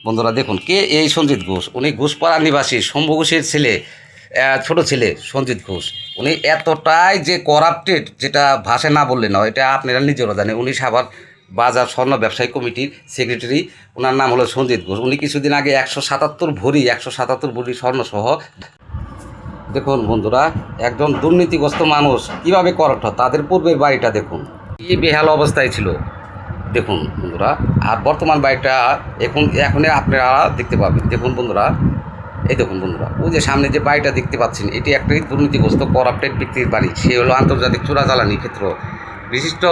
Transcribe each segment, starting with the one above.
বন্ধুরা দেখুন কে এই সঞ্জিত ঘোষ। উনি ঘোষপাড়া নিবাসী শম্ভু ঘোষের ছেলে, ছোট ছেলে সঞ্জিত ঘোষ। উনি এতটাই যে করাপ্টেড, যেটা ভাষায় না বললে না, এটা আপনারা নিজেরও জানেন। উনি সাভার বাজার স্বর্ণ ব্যবসায়ী কমিটির সেক্রেটারি। ওনার নাম হলো সঞ্জিত ঘোষ। উনি কিছুদিন আগে 177 ভরি স্বর্ণসহ, দেখুন বন্ধুরা, একজন দুর্নীতিগ্রস্ত মানুষ কীভাবে করাপ্ট হয়। তাদের পূর্বের বাড়িটা দেখুন কী বেহাল অবস্থায় ছিল, দেখুন বন্ধুরা। আর বর্তমান বাড়িটা এখনই আপনারা দেখতে পাবেন। দেখুন বন্ধুরা, এই দেখুন বন্ধুরা, ওই যে সামনে যে বাড়িটা দেখতে পাচ্ছেন, এটি একটি দুর্নীতিগ্রস্ত করাপ্টেড ব্যক্তির বাড়ি। সে হলো আন্তর্জাতিক চোরাচালানি ক্ষেত্র বিশিষ্ট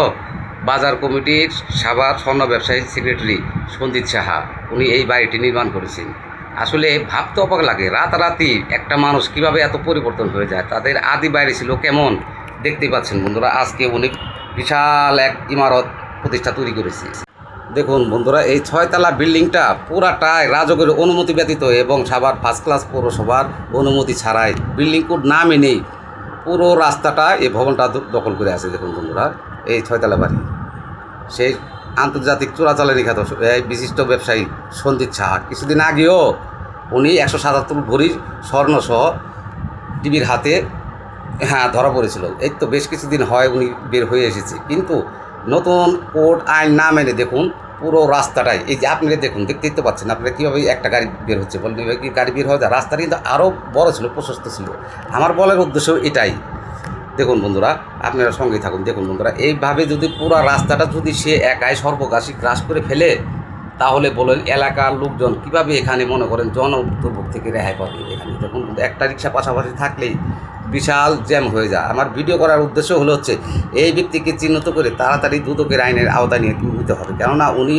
বাজার কমিটির সাভার স্বর্ণ ব্যবসায়ী সেক্রেটারি সঞ্জিত সাহা। উনি এই বাড়িটি নির্মাণ করেছেন। আসলে ভাবতে অবাক লাগে, রাতারাতি একটা মানুষ কিভাবে এত পরিবর্তন হয়ে যায়। তাদের আদি বাড়ি ছিল কেমন দেখতেই পাচ্ছেন বন্ধুরা। আজকে উনি বিশাল এক ইমারত প্রতিষ্ঠা তৈরি করেছে। দেখুন বন্ধুরা, এই 6 তলা বিল্ডিংটা পুরাটাই রাজকের অনুমতি ব্যতীত এবং সাভার ফার্স্ট ক্লাস পৌরসভার অনুমতি ছাড়াই, বিল্ডিং কোড না মেনেই পুরো রাস্তাটা এই ভবনটা দখল করে আছে। দেখুন বন্ধুরা, এই 6 তলা বাড়ি সেই আন্তর্জাতিক চোরাচালানি খ্যাত এই বিশিষ্ট ব্যবসায়ী সঞ্জিত সাহা। কিছুদিন আগেও উনি 177 ভরি স্বর্ণসহ টিভির হাতে ধরা পড়েছিল। এই তো বেশ কিছুদিন হয় উনি বের হয়ে এসেছে, কিন্তু নতুন কোড আইন না মেনে দেখুন পুরো রাস্তাটাই, এই যে আপনারা দেখুন, দেখতেই তো পাচ্ছেন আপনারা কীভাবে একটা গাড়ি বের হচ্ছে। বলেন এভাবে কি গাড়ি বের হয়ে যায়? রাস্তাটা কিন্তু আরও বড় ছিল, প্রশস্ত ছিল। আমার বলার উদ্দেশ্য এটাই। দেখুন বন্ধুরা, আপনারা সঙ্গেই থাকুন। দেখুন বন্ধুরা, এইভাবে যদি পুরো রাস্তাটা যদি সে একাই সর্বগ্রাসী গ্রাস করে ফেলে, তাহলে বলেন এলাকার লোকজন কীভাবে এখানে মনে করেন জন দুর্ভোগ থেকে রেহাই পাবে। এখানে দেখুন একটা রিক্সা পাশাপাশি থাকলেই বিশাল জ্যাম হয়ে যায়। আমার ভিডিও করার উদ্দেশ্য হচ্ছে এই ব্যক্তিকে চিহ্নিত করে তাড়াতাড়ি দুদকের আইনের আওতায় নিয়ে নিতে হবে। কেননা উনি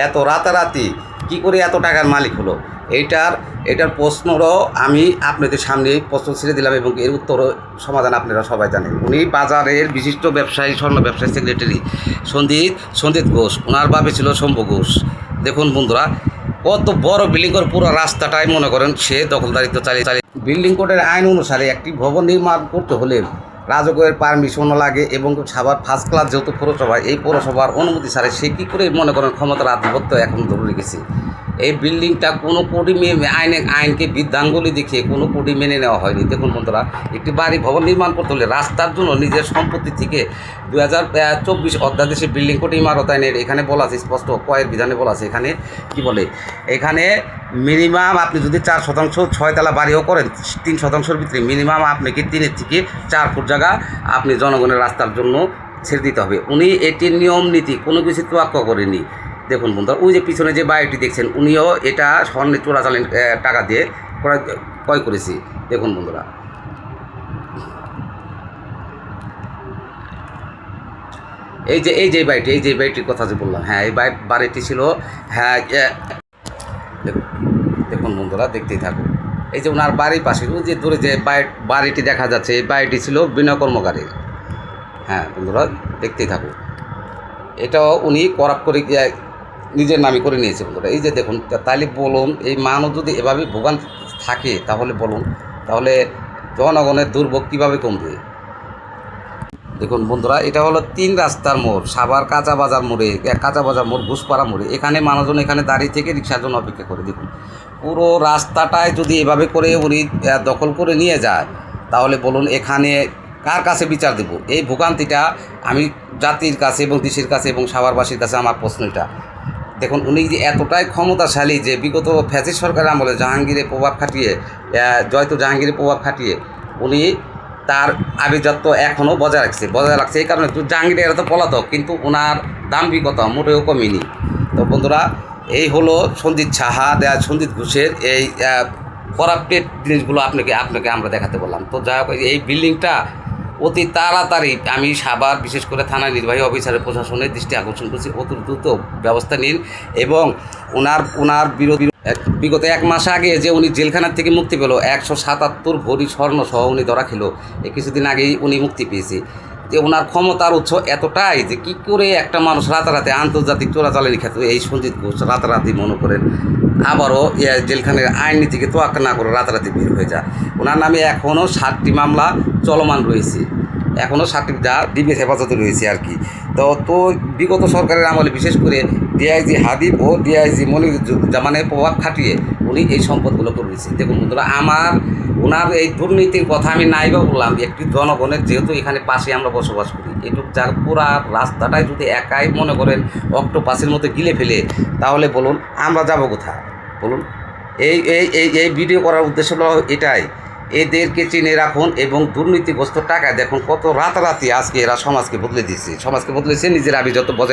এত রাতারাতি কী করে এত টাকার মালিক হলো, এটার প্রশ্নরও আমি আপনাদের সামনে প্রশ্ন ছেড়ে দিলাম এবং এর উত্তরও সমাধান আপনারা সবাই জানেন। উনি বাজারের বিশিষ্ট ব্যবসায়ী, স্বর্ণ ব্যবসায়ী সেক্রেটারি সঞ্জিত ঘোষ। ওনার বাবা ছিল শম্ভু ঘোষ। দেখুন বন্ধুরা, কত বড় বিল্ডিং করে পুরো রাস্তাটাই মনে করেন সে দখলদারিত্ব চালিয়ে। বিল্ডিং কোডের আইন অনুসারে একটি ভবন নির্মাণ করতে হলে রাজকের পারমিশনও লাগে এবং সাভার ফার্স্ট ক্লাস যেহেতু পৌরসভা, এই পৌরসভার অনুমতি ছাড়ে সে কী করে মনে করেন ক্ষমতার আধিপত্য এখন ধরে রেখেছে। এই বিল্ডিংটা কোনো কোডি আইনকে বৃদ্ধাঙ্গুলি দেখিয়ে কোনো কোডি মেনে নেওয়া হয়নি। দেখুন বন্ধুরা, একটি বাড়ি ভবন নির্মাণ করতে হলে রাস্তার জন্য নিজের সম্পত্তি থেকে 2024 অধ্যাদেশে বিল্ডিং কোড ইমারত আইনের এখানে বলা আছে, স্পষ্ট কয়ের বিধানে বলা আছে। এখানে কি বলে, এখানে মিনিমাম আপনি যদি 4% 6 তলা বাড়িও করেন, 3%-এর ভিতরে মিনিমাম আপনাকে 3 থেকে 4 ফুট জায়গা আপনি জনগণের রাস্তার জন্য ছেড়ে দিতে হবে। উনি এটির নিয়ম নীতি কোনো কিছু তোয়াক্কা করেনি। দেখুন বন্ধুরা, ওই যে পিছনে যে বাড়িটি দেখছেন, উনিও এটা স্বর্ণের চোরাচালানি টাকা দিয়ে ক্রয় করেছি। দেখুন বন্ধুরা, এই যে বাড়িটির কথা যে বললাম, হ্যাঁ এই বাড়িটি ছিল, হ্যাঁ দেখুন বন্ধুরা, দেখতেই থাকুন। এই যে ওনার বাড়ির পাশে ওই যে দূরে যে বাড়িটি দেখা যাচ্ছে, এই বাড়িটি ছিল বিনয় কর্মকারী। হ্যাঁ বন্ধুরা, দেখতেই থাকুন। এটাও উনি করাপ্ট করে নিজের নামে করে নিয়েছে বন্ধুরা। এই যে দেখুন, তাহলে বলুন এই মানুষ যদি এভাবে ভোগান থাকে, তাহলে বলুন তাহলে জনগণের দুর্ভোগ কীভাবে কমবে। দেখুন বন্ধুরা, এটা হলো 3 রাস্তার মোড়, সাভার কাঁচা বাজার মোড়, ঘোষপাড়া মোড়ে। এখানে মানুষজন এখানে দাঁড়িয়ে থেকে রিক্সার জন্য অপেক্ষা করে। দেখুন পুরো রাস্তাটায় যদি এভাবে করে উনি দখল করে নিয়ে যায়, তাহলে বলুন এখানে কার কাছে বিচার দেব। এই ভোগান্তিটা আমি জাতির কাছে এবং দেশের কাছে এবং সাভারবাসীর কাছে আমার প্রশ্ন এটা। দেখুন উনি যে এতটাই ক্ষমতাশালী যে বিগত ফ্যাসিস্ট সরকারের আমলে জাহাঙ্গীরের প্রভাব খাটিয়ে উনি তার আভিজাত্য এখনও বজায় রাখছে। এই কারণে জাহাঙ্গীরের এত পলাতক, কিন্তু ওনার দাম্ভিকতা মোটেও কমেনি। তো বন্ধুরা, এই হলো সঞ্জিত ঘোষের এই করাপ্টেড জিনিসগুলো আপনাকে আমরা দেখাতে বললাম। তো যাই হোক, এই বিল্ডিংটা অতি তাড়াতাড়ি আমি সাভার বিশেষ করে থানা নির্বাহী অফিসারের প্রশাসনের দৃষ্টি আকর্ষণ করছি, অতি দ্রুত ব্যবস্থা নিন। এবং ওনার বিগত 1 মাস আগে যে উনি জেলখানার থেকে মুক্তি পেল, 177 ভরি স্বর্ণ সহ উনি ধরা খেলো, কিছুদিন আগেই উনি মুক্তি পেয়েছে। যে ওনার ক্ষমতার উৎস এতটাই যে কী করে একটা মানুষ রাতারাতি আন্তর্জাতিক চোরাচালানি ক্ষেত্রে এই সঞ্জিত ঘোষ রাতারাতি মনে করেন আবারও জেলখানের আইন নীতিকে তোয়াক্কা না করে রাতারাতি বের হয়ে যায়। ওনার নামে এখনও 7টি মামলা চলমান রয়েছে, এখনও 7টি ডিবির হেফাজতে রয়েছে আর কি। তো বিগত সরকারের আমলে বিশেষ করে ডিআইজি হাবিব ও ডিআইজি মনিরুজ্জামানের প্রভাব খাটিয়ে উনি এই সম্পদগুলো করে দিয়েছেন। দেখুন বন্ধুরা, ওনার এই দুর্নীতির কথা আমি নাইবা বললাম, একটি জনগণের যেহেতু এখানে পাশে আমরা বসবাস করি, এটুক যার পুরা রাস্তাটাই যদি একাই মনে করেন অক্টোপাসের মতো গিলে ফেলে, তাহলে বলুন আমরা যাব কোথায় বলুন? এই এই এই এই ভিডিও করার উদ্দেশ্য হলো এটাই, এদেরকে চিনে রাখুন এবং দুর্নীতিগ্রস্ত টাকা দেখুন কত রাতারাতি আজকে এরা সমাজকে বদলে দিচ্ছে, সমাজকে বদলেছে, নিজের আবির্ভাব বজায়